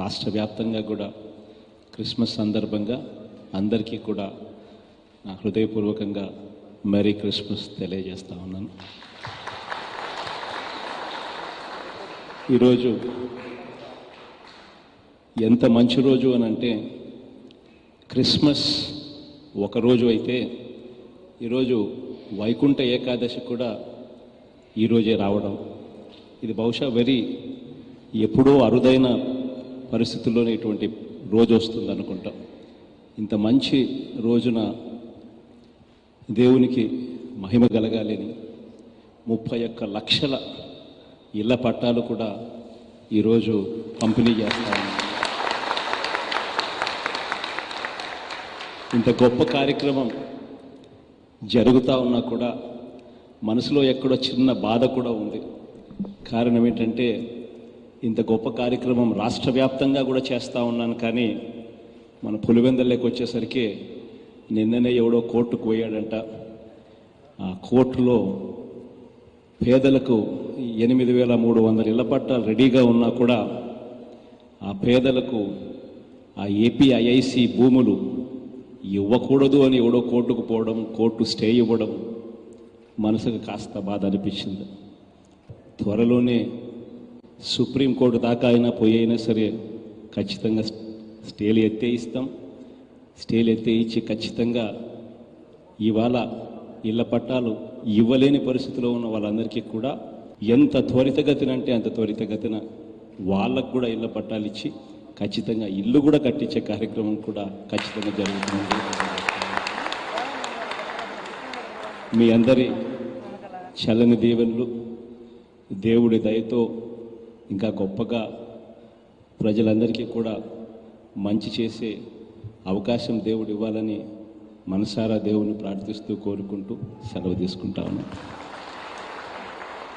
రాష్ట్ర వ్యాప్తంగా కూడా క్రిస్మస్ సందర్భంగా అందరికీ కూడా నా హృదయపూర్వకంగా మెరీ క్రిస్మస్ తెలియజేస్తా ఉన్నాను. ఈరోజు ఎంత మంచి రోజు అని అంటే, క్రిస్మస్ ఒకరోజు అయితే ఈరోజు వైకుంఠ ఏకాదశి కూడా ఈరోజే రావడం, ఇది బహుశా ఎప్పుడో అరుదైన పరిస్థితుల్లోనే ఇటువంటి రోజు వస్తుంది అనుకుంటాం. ఇంత మంచి రోజున దేవునికి మహిమ కలగాలని 31 లక్షల ఇళ్ల పట్టాలు కూడా ఈరోజు పంపిణీ చేస్తాము. ఇంత గొప్ప కార్యక్రమం జరుగుతూ ఉన్నా కూడా మనసులో ఎక్కడో చిన్న బాధ కూడా ఉంది. కారణం ఏంటంటే, ఇంత గొప్ప కార్యక్రమం రాష్ట్ర వ్యాప్తంగా కూడా చేస్తూ ఉన్నాను, కానీ మన పులివెందులకు వచ్చేసరికి నిన్ననే ఎవడో కోర్టుకు పోయాడంట. ఆ కోర్టులో పేదలకు 8,300 ఇళ్ల పట్టాలు రెడీగా ఉన్నా కూడా ఆ పేదలకు ఆ ఏపీఐఐసి భూములు ఇవ్వకూడదు అని ఎవడో కోర్టుకు పోవడం, కోర్టు స్టే ఇవ్వడం మనసుకు కాస్త బాధ అనిపించింది. త్వరలోనే సుప్రీంకోర్టు దాకా అయినా సరే ఖచ్చితంగా స్టేలు ఎత్తేయిస్తాం. స్టేలు ఎత్తేయించి ఖచ్చితంగా ఇవాళ ఇళ్ల పట్టాలు ఇవ్వలేని పరిస్థితిలో ఉన్న వాళ్ళందరికీ కూడా ఎంత త్వరితగతిన అంటే అంత త్వరితగతిన వాళ్ళకు కూడా ఇళ్ల పట్టాలు ఇచ్చి ఖచ్చితంగా ఇల్లు కూడా కట్టించే కార్యక్రమం కూడా ఖచ్చితంగా జరుగుతుంది. మీ అందరి చల్లని దీవెనలు, దేవుడి దయతో ఇంకా గొప్పగా ప్రజలందరికీ కూడా మంచి చేసే అవకాశం దేవుడు ఇవ్వాలని మనసారా దేవుని ప్రార్థిస్తూ కోరుకుంటూ సెలవు తీసుకుంటాను.